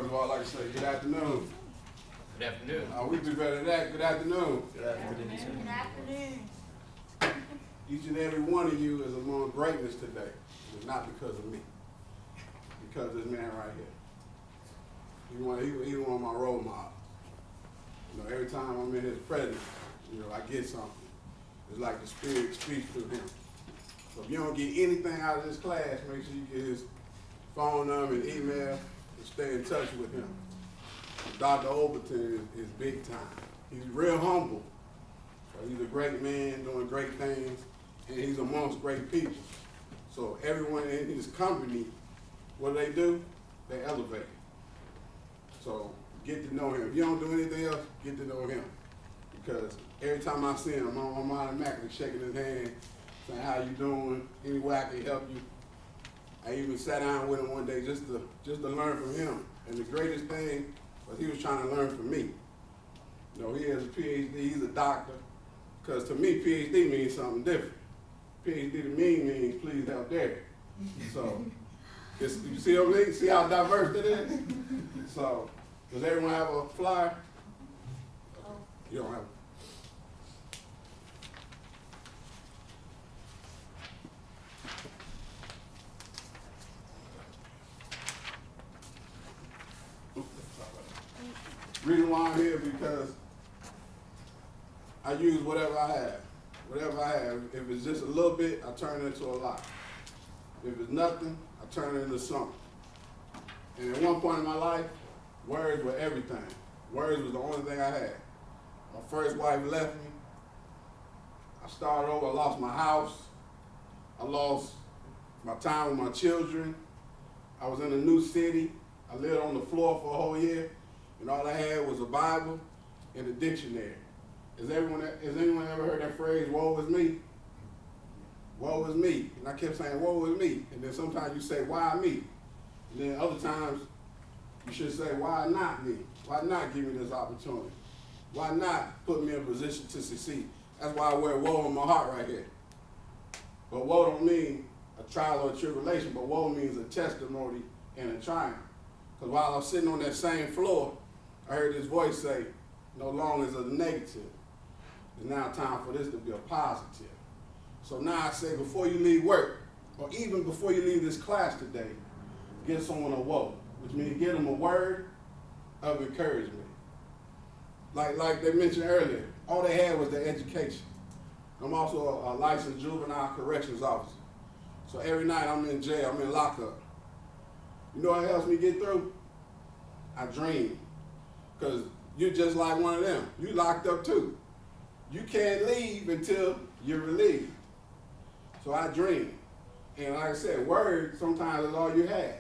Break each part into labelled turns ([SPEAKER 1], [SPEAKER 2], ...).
[SPEAKER 1] First of all, I'd like to say good afternoon.
[SPEAKER 2] Good afternoon.
[SPEAKER 1] We do better than that. Good afternoon.
[SPEAKER 2] Good afternoon.
[SPEAKER 3] Good afternoon.
[SPEAKER 1] Each and every one of you is among greatness today. It's not because of me. Because of this man right here. He's one of my role models. You know, every time I'm in his presence, you know, I get something. It's like the Spirit speaks through him. So if you don't get anything out of this class, make sure you get his phone number and email and stay in touch with him. Dr. Overton is big time. He's real humble. So he's a great man doing great things, and he's amongst great people. So everyone in his company, what do? They elevate. So get to know him. If you don't do anything else, get to know him. Because every time I see him, I'm automatically shaking his hand, saying, how you doing? Any way I can help you? I even sat down with him one day just to learn from him. And the greatest thing was he was trying to learn from me. You know, he has a PhD, he's a doctor. Because to me, PhD means something different. PhD to me means please help Derek. So, you see what I mean? See how diverse it is? So, does everyone have a flyer? You don't have it. Reason why I'm here because I use whatever I have. Whatever I have. If it's just a little bit, I turn it into a lot. If it's nothing, I turn it into something. And at one point in my life, words were everything. Words was the only thing I had. My first wife left me. I started over, I lost my house. I lost my time with my children. I was in a new city. I lived on the floor for a whole year. And all I had was a Bible and a dictionary. Has anyone ever heard that phrase, woe is me? Woe is me. And I kept saying, woe is me. And then sometimes you say, why me? And then other times you should say, why not me? Why not give me this opportunity? Why not put me in a position to succeed? That's why I wear woe in my heart right here. But woe don't mean a trial or a tribulation, but woe means a testimony and a triumph. Because while I was sitting on that same floor, I heard this voice say, no longer is it a negative. It's now time for this to be a positive. So now I say, before you leave work, or even before you leave this class today, give someone a woe, which means give them a word of encouragement. Like they mentioned earlier, all they had was their education. I'm also a licensed juvenile corrections officer. So every night I'm in jail, I'm in lockup. You know what helps me get through? I dream. Because you're just like one of them. You locked up too. You can't leave until you're relieved. So I dream. And like I said, words sometimes is all you have.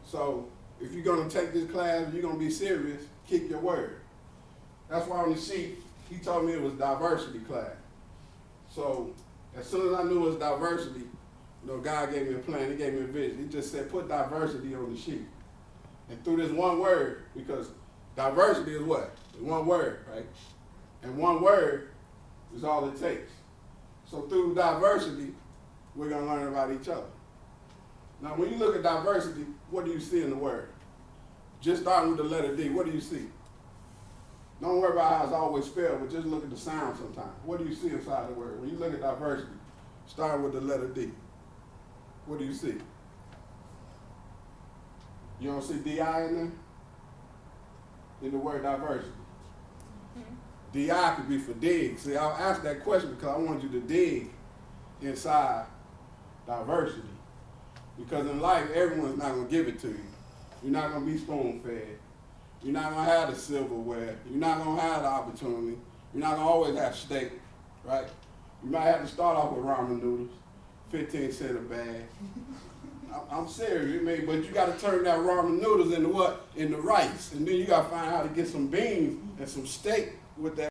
[SPEAKER 1] So if you're going to take this class, you're going to be serious, keep your word. That's why on the sheet, he told me it was diversity class. So as soon as I knew it was diversity, you know, God gave me a plan, he gave me a vision. He just said, put diversity on the sheet. And through this one word, because diversity is what? It's one word, right? And one word is all it takes. So through diversity, we're going to learn about each other. Now, when you look at diversity, what do you see in the word? Just starting with the letter D, what do you see? Don't worry about how it's always spelled, but just look at the sound sometimes. What do you see inside the word? When you look at diversity, starting with the letter D, what do you see? You don't see D-I in there? In the word diversity. D-I could be for dig. See, I'll ask that question because I want you to dig inside diversity. Because in life, everyone's not going to give it to you. You're not going to be spoon-fed. You're not going to have the silverware. You're not going to have the opportunity. You're not going to always have steak, right? You might have to start off with ramen noodles, 15 cents a bag. I'm serious, but you got to turn that ramen noodles into what? Into rice. And then you got to find out how to get some beans and some steak with that.